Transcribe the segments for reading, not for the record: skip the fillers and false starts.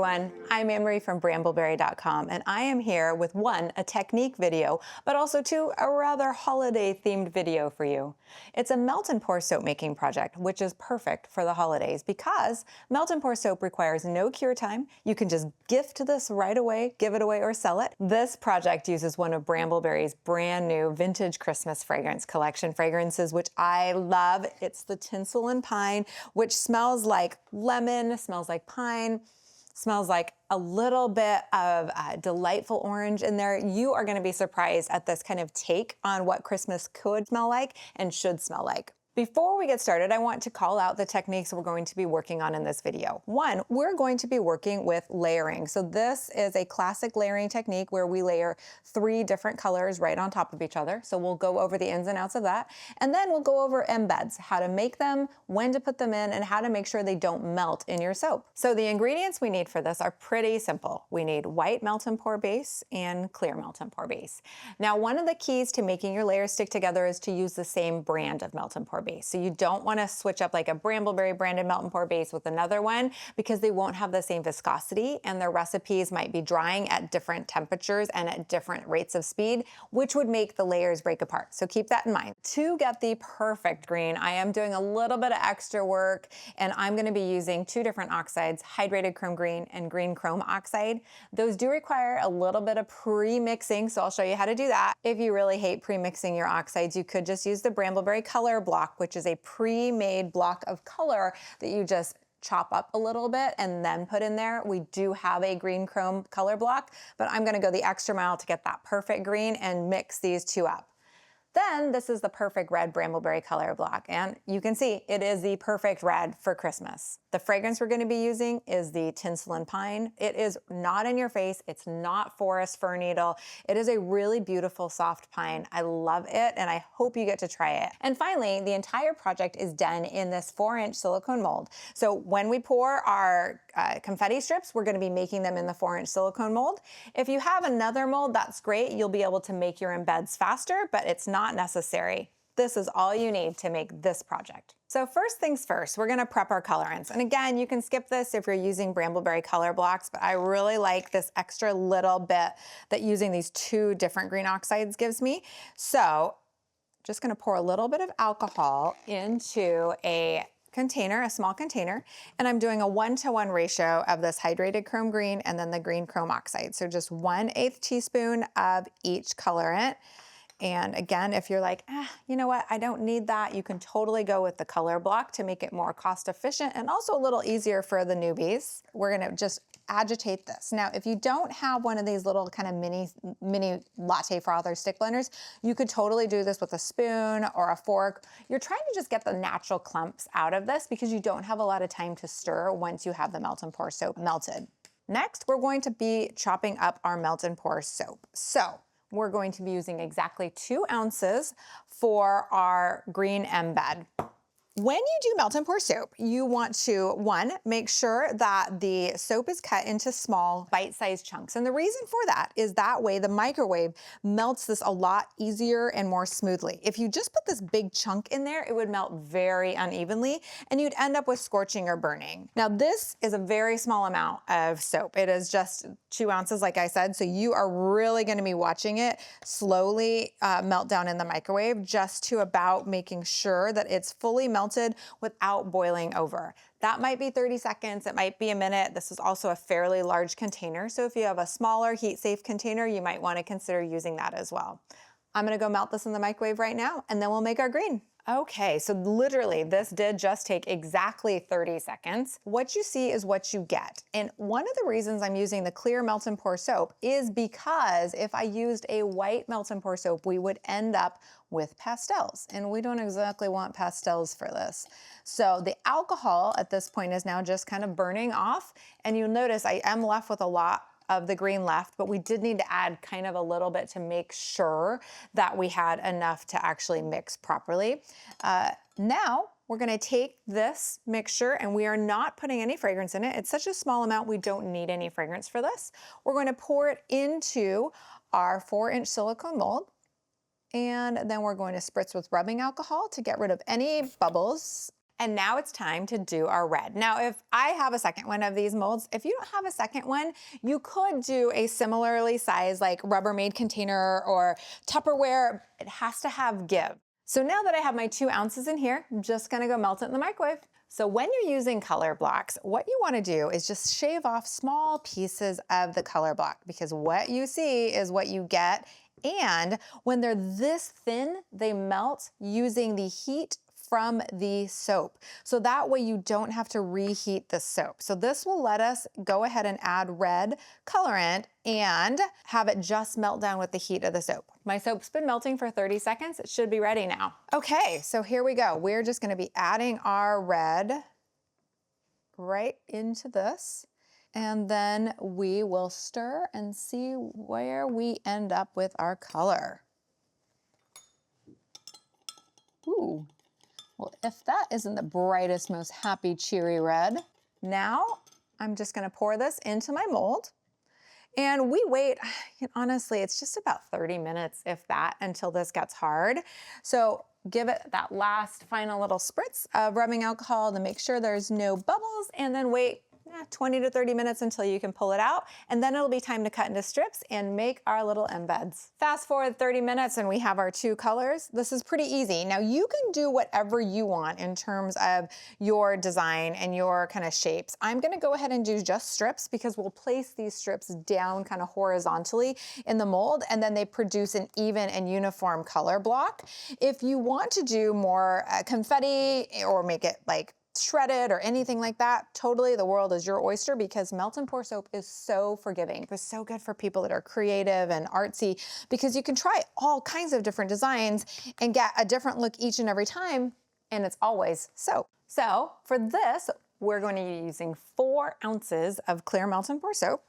everyone, I'm Anne-Marie from brambleberry.com, and I am here with a technique video, but also a rather holiday themed video for you. It's a melt and pour soap making project, which is perfect for the holidays because melt and pour soap requires no cure time. You can just gift this right away, give it away or sell it. This project uses one of Brambleberry's brand new vintage Christmas fragrance collection fragrances, which I love. It's the Tinsel and Pine, which smells like lemon, smells like pine, smells like a little bit of delightful orange in there. You are going to be surprised at this kind of take on what Christmas could smell like and should smell like. Before we get started, I want to call out the techniques we're going to be working on in this video. One, we're going to be working with layering. So this is a classic layering technique where we layer 3 different colors right on top of each other. So we'll go over the ins and outs of that. And then we'll go over embeds, how to make them, when to put them in, and how to make sure they don't melt in your soap. So the ingredients we need for this are pretty simple. We need white melt and pour base and clear melt and pour base. Now, one of the keys to making your layers stick together is to use the same brand of melt and pour base. So you don't want to switch up like a Brambleberry branded melt and pour base with another one because they won't have the same viscosity and their recipes might be drying at different temperatures and at different rates of speed, which would make the layers break apart. So keep that in mind. To get the perfect green, I am doing a little bit of extra work and I'm going to be using 2 different oxides, hydrated chrome green and green chrome oxide. Those do require a little bit of pre-mixing, so I'll show you how to do that. If you really hate pre-mixing your oxides, you could just use the Brambleberry color block, which is a pre-made block of color that you just chop up a little bit and then put in there. We do have a green chrome color block, but I'm going to go the extra mile to get that perfect green and mix these 2 up. Then this is the perfect red Brambleberry color block, and you can see it is the perfect red for Christmas. The fragrance we're going to be using is the Tinsel and Pine. It is not in your face. It's not forest fir needle. It is a really beautiful soft pine. I love it, and I hope you get to try it. And finally, the entire project is done in this 4-inch silicone mold. So when we pour our confetti strips, we're going to be making them in the 4-inch silicone mold. If you have another mold, that's great. You'll be able to make your embeds faster, but it's not necessary. This is all you need to make this project. So first things first, we're gonna prep our colorants. And again, you can skip this if you're using Brambleberry color blocks, but I really like this extra little bit that using these 2 different green oxides gives me. So just gonna pour a little bit of alcohol into a container, a small container, and I'm doing a 1-to-1 ratio of this hydrated chrome green and then the green chrome oxide. So just 1/8 teaspoon of each colorant. And again, if you're like, you know what, I don't need that, you can totally go with the color block to make it more cost efficient and also a little easier for the newbies. We're gonna just agitate this. Now, if you don't have one of these little kind of mini latte frother stick blenders, you could totally do this with a spoon or a fork. You're trying to just get the natural clumps out of this because you don't have a lot of time to stir once you have the melt and pour soap melted. Next, we're going to be chopping up our melt and pour soap. So we're going to be using exactly 2 ounces for our green embed. When you do melt and pour soap, you want to, 1, make sure that the soap is cut into small bite-sized chunks. And the reason for that is that way the microwave melts this a lot easier and more smoothly. If you just put this big chunk in there, it would melt very unevenly and you'd end up with scorching or burning. Now this is a very small amount of soap. It is just 2 ounces, like I said, so you are really going to be watching it slowly melt down in the microwave just to about making sure that it's fully melted without boiling over. That might be 30 seconds, it might be a minute. This is also a fairly large container, so if you have a smaller heat-safe container, you might want to consider using that as well. I'm going to go melt this in the microwave right now, and then we'll make our green. Okay, so literally this did just take exactly 30 seconds. What you see is what you get. And one of the reasons I'm using the clear melt and pour soap is because if I used a white melt and pour soap, we would end up with pastels. And we don't exactly want pastels for this. So the alcohol at this point is now just kind of burning off. And you'll notice I am left with a lot of the green left, but we did need to add kind of a little bit to make sure that we had enough to actually mix properly. Now we're gonna take this mixture and we are not putting any fragrance in it. It's such a small amount, we don't need any fragrance for this. We're going to pour it into our 4-inch silicone mold. And then we're going to spritz with rubbing alcohol to get rid of any bubbles. And now it's time to do our red. Now, if I have a second one of these molds, if you don't have a second one, you could do a similarly sized like Rubbermaid container or Tupperware. It has to have give. So now that I have my 2 ounces in here, I'm just gonna go melt it in the microwave. So when you're using color blocks, what you wanna do is just shave off small pieces of the color block, because what you see is what you get. And when they're this thin, they melt using the heat from the soap. So that way you don't have to reheat the soap. So this will let us go ahead and add red colorant and have it just melt down with the heat of the soap. My soap's been melting for 30 seconds. It should be ready now. Okay, so here we go. We're just gonna be adding our red right into this. And then we will stir and see where we end up with our color. Ooh. Well, if that isn't the brightest, most happy, cheery red. Now, I'm just gonna pour this into my mold. And we wait, honestly, it's just about 30 minutes, if that, until this gets hard. So give it that last final little spritz of rubbing alcohol to make sure there's no bubbles, and then wait 20 to 30 minutes until you can pull it out, and then it'll be time to cut into strips and make our little embeds. Fast forward 30 minutes and we have our 2 colors. This is pretty easy. Now you can do whatever you want in terms of your design and your kind of shapes. I'm gonna go ahead and do just strips because we'll place these strips down kind of horizontally in the mold, and then they produce an even and uniform color block. If you want to do more confetti or make it like shredded or anything like that, totally, the world is your oyster, because melt and pour soap is so forgiving. It's so good for people that are creative and artsy, because you can try all kinds of different designs and get a different look each and every time, and it's always soap. So for this, we're going to be using 4 ounces of clear melt and pour soap.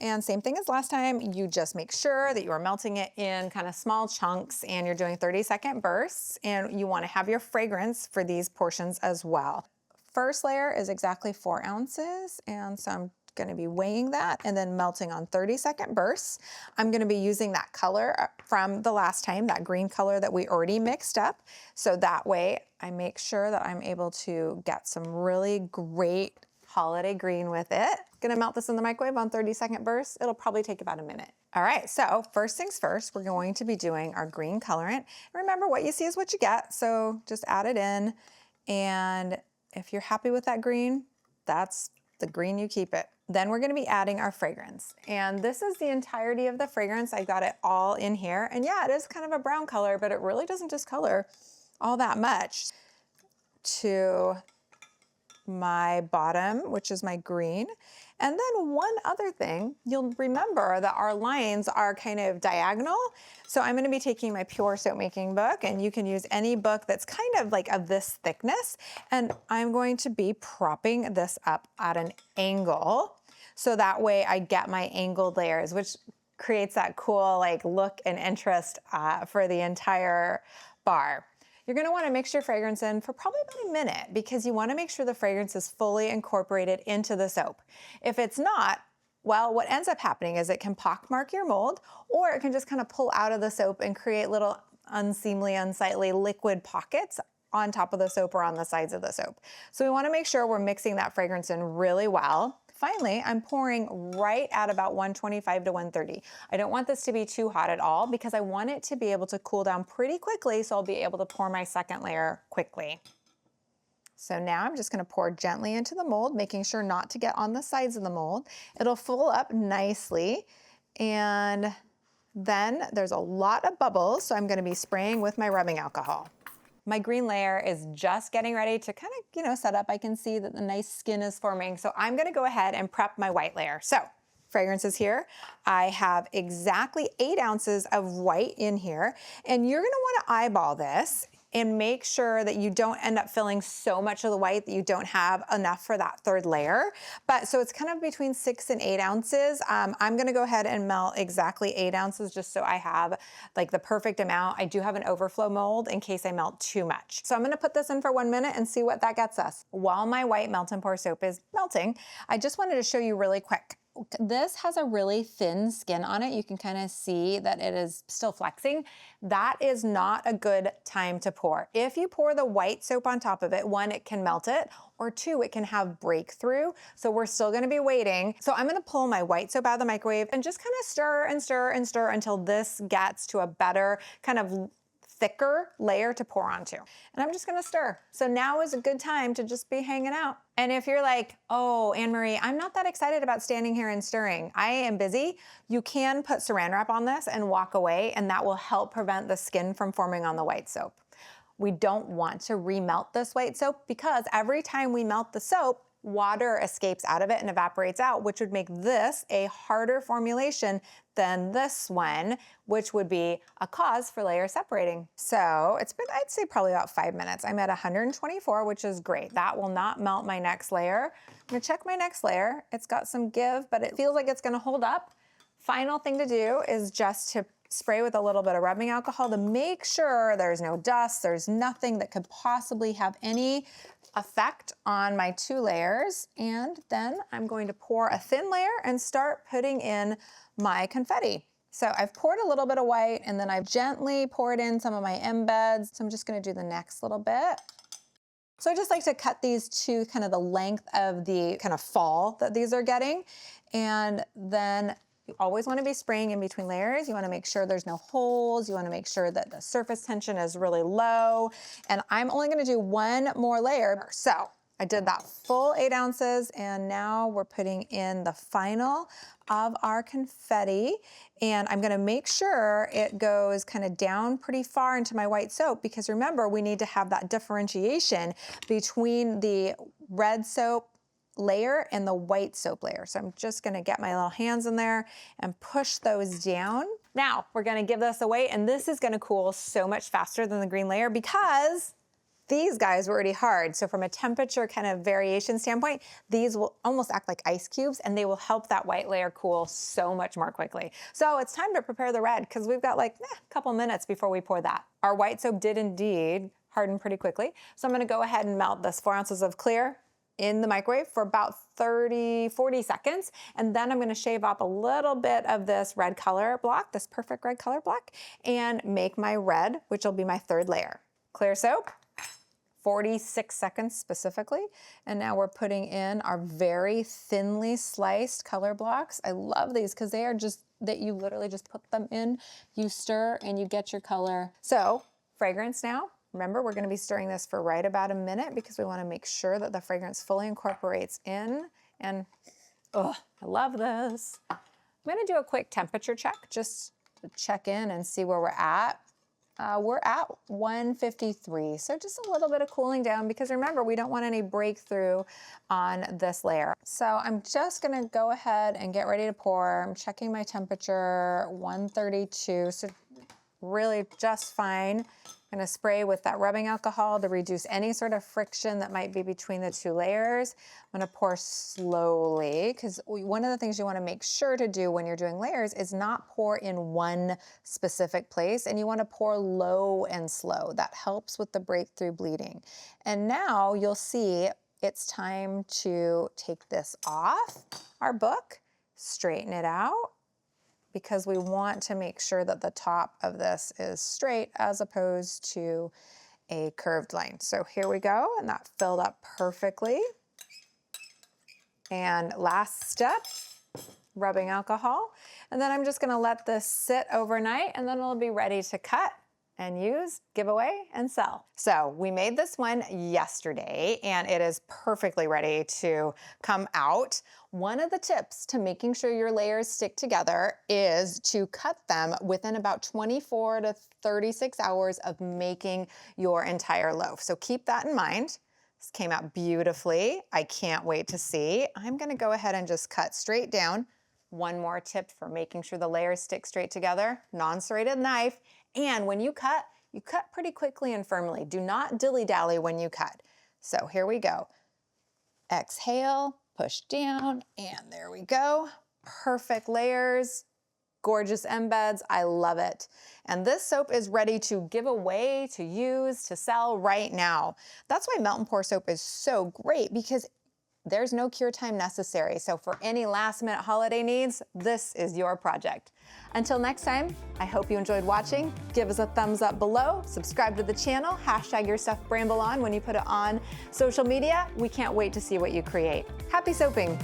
And same thing as last time, you just make sure that you are melting it in kind of small chunks, and you're doing 30-second bursts, and you want to have your fragrance for these portions as well. First layer is exactly 4 ounces, and so I'm gonna be weighing that and then melting on 30-second bursts. I'm gonna be using that color from the last time, that green color that we already mixed up. So that way I make sure that I'm able to get some really great holiday green with it. Gonna melt this in the microwave on 30-second bursts. It'll probably take about a minute. All right, so first things first, we're going to be doing our green colorant. Remember, what you see is what you get, so just add it in, and if you're happy with that green, that's the green, you keep it. Then we're gonna be adding our fragrance. And this is the entirety of the fragrance. I got it all in here. And yeah, it is kind of a brown color, but it really doesn't discolor all that much. To my bottom, which is my green. And then one other thing, you'll remember that our lines are kind of diagonal. So I'm gonna be taking my pure soap making book, and you can use any book that's kind of like of this thickness. And I'm going to be propping this up at an angle. So that way I get my angled layers, which creates that cool like look and interest for the entire bar. You're gonna wanna mix your fragrance in for probably about a minute, because you wanna make sure the fragrance is fully incorporated into the soap. If it's not, well, what ends up happening is it can pockmark your mold, or it can just kind of pull out of the soap and create little unseemly, unsightly liquid pockets on top of the soap or on the sides of the soap. So we wanna make sure we're mixing that fragrance in really well. Finally, I'm pouring right at about 125 to 130. I don't want this to be too hot at all, because I want it to be able to cool down pretty quickly, so I'll be able to pour my second layer quickly. So now I'm just gonna pour gently into the mold, making sure not to get on the sides of the mold. It'll fill up nicely, and then there's a lot of bubbles, so I'm gonna be spraying with my rubbing alcohol. My green layer is just getting ready to kind of, set up. I can see that the nice skin is forming. So I'm gonna go ahead and prep my white layer. So fragrance is here. I have exactly 8 ounces of white in here, and you're gonna wanna eyeball this and make sure that you don't end up filling so much of the white that you don't have enough for that third layer. But so it's kind of between 6 and 8 ounces. I'm gonna go ahead and melt exactly 8 ounces, just so I have like the perfect amount. I do have an overflow mold in case I melt too much. So I'm gonna put this in for 1 minute and see what that gets us. While my white melt and pour soap is melting, I just wanted to show you really quick. this has a really thin skin on it. You can kind of see that it is still flexing. That is not a good time to pour. If you pour the white soap on top of it, one, it can melt it, or two, it can have breakthrough. So we're still gonna be waiting. So I'm gonna pull my white soap out of the microwave and just kind of stir and stir and stir until this gets to a better kind of thicker layer to pour onto. And I'm just gonna stir. So now is a good time to just be hanging out. And if you're like, oh, Anne-Marie, I'm not that excited about standing here and stirring. I am busy. You can put saran wrap on this and walk away, and that will help prevent the skin from forming on the white soap. We don't want to remelt this white soap because every time we melt the soap, water escapes out of it and evaporates out, which would make this a harder formulation than this one, which would be a cause for layer separating. So it's been, I'd say probably about 5 minutes. I'm at 124, which is great. That will not melt my next layer. I'm gonna check my next layer. It's got some give, but it feels like it's gonna hold up. Final thing to do is just to spray with a little bit of rubbing alcohol to make sure there's no dust, there's nothing that could possibly have any effect on my 2 layers. And then I'm going to pour a thin layer and start putting in my confetti. So I've poured a little bit of white and then I've gently poured in some of my embeds. So I'm just gonna do the next little bit. So I just like to cut these to kind of the length of the kind of fall that these are getting. And then you always want to be spraying in between layers. You want to make sure there's no holes. You want to make sure that the surface tension is really low. And I'm only going to do 1 more layer. So I did that full 8 ounces, and now we're putting in the final of our confetti. And I'm going to make sure it goes kind of down pretty far into my white soap, because remember, we need to have that differentiation between the red soap layer and the white soap layer. So I'm just gonna get my little hands in there and push those down. Now we're gonna give this away, and this is gonna cool so much faster than the green layer because these guys were already hard. So from a temperature kind of variation standpoint, these will almost act like ice cubes, and they will help that white layer cool so much more quickly. So it's time to prepare the red, because we've got like a couple minutes before we pour that. Our white soap did indeed harden pretty quickly. So I'm gonna go ahead and melt this 4 ounces of clear in the microwave for about 40 seconds. And then I'm gonna shave off a little bit of this red color block, this perfect red color block, and make my red, which will be my 3rd layer. Clear soap, 46 seconds specifically. And now we're putting in our very thinly sliced color blocks. I love these because they are just, that you literally just put them in, you stir, and you get your color. So fragrance now. Remember, we're gonna be stirring this for right about a minute because we wanna make sure that the fragrance fully incorporates in. And, oh, I love this. I'm gonna do a quick temperature check, just to check in and see where we're at. We're at 153, so just a little bit of cooling down, because remember, we don't want any breakthrough on this layer. So I'm just gonna go ahead and get ready to pour. I'm checking my temperature, 132, so really just fine. I'm gonna spray with that rubbing alcohol to reduce any sort of friction that might be between the 2 layers. I'm gonna pour slowly, because one of the things you wanna make sure to do when you're doing layers is not pour in one specific place, and you wanna pour low and slow. That helps with the breakthrough bleeding. And now you'll see it's time to take this off our book, straighten it out, because we want to make sure that the top of this is straight as opposed to a curved line. So here we go, and that filled up perfectly. And last step, rubbing alcohol. And then I'm just gonna let this sit overnight, and then it'll be ready to cut and use, give away, and sell. So we made this one yesterday, and it is perfectly ready to come out. One of the tips to making sure your layers stick together is to cut them within about 24 to 36 hours of making your entire loaf. So keep that in mind. This came out beautifully. I can't wait to see. I'm gonna go ahead and just cut straight down. One more tip for making sure the layers stick straight together, non-serrated knife. And when you cut pretty quickly and firmly. Do not dilly-dally when you cut. So here we go. Exhale, push down, and there we go. Perfect layers, gorgeous embeds. I love it. And this soap is ready to give away, to use, to sell right now. That's why melt and pour soap is so great, because There's no cure time necessary, so for any last-minute holiday needs, this is your project. Until next time, I hope you enjoyed watching. Give us a thumbs up below, subscribe to the channel, hashtag your stuff bramble on when you put it on social media. We can't wait to see what you create. Happy soaping!